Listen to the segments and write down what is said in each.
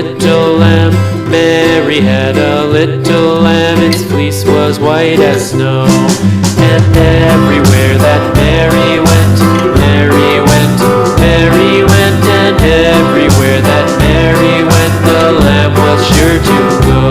little lamb. Mary had a little lamb, its fleece was white as snow. And everywhere that Mary went, Mary went, Mary went. And everywhere that Mary went, the lamb was sure to go.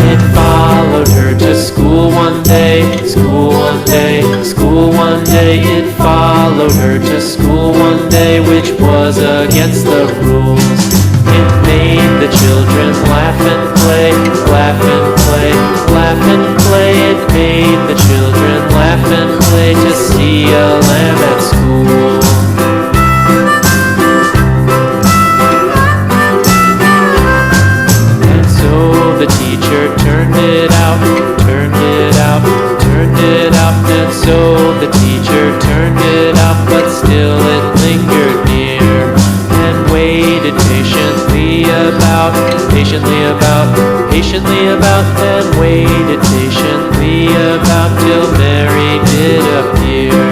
It followed her to school one day, school one day, school one day. It followed her to school one day, which was against the rules. It made the children laugh and play, laugh and play, laugh and play. It made the children laugh and play to see a lamb at school. And so the teacher turned it out, turned it out, turned it out. And so the teacher turned it out, but still it lingered near and waited patiently about, patiently about, patiently about, and waited patiently about till Mary did appear.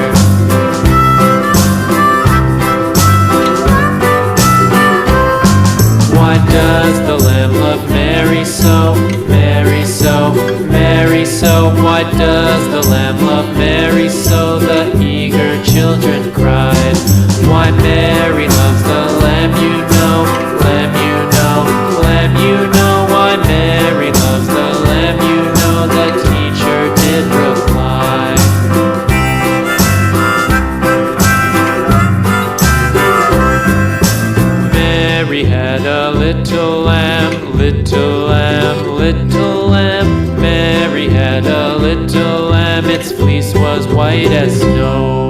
Why does the lamb love Mary so, Mary so, Mary so? Why does the lamb love Mary so? The eager children cried. Why Mary loves the lamb, you know, lamb, you know, lamb, you know. Why Mary loves the lamb, you know, the teacher did reply. Mary had a little lamb, little lamb, little lamb. Mary had a little lamb, its fleece was white as snow.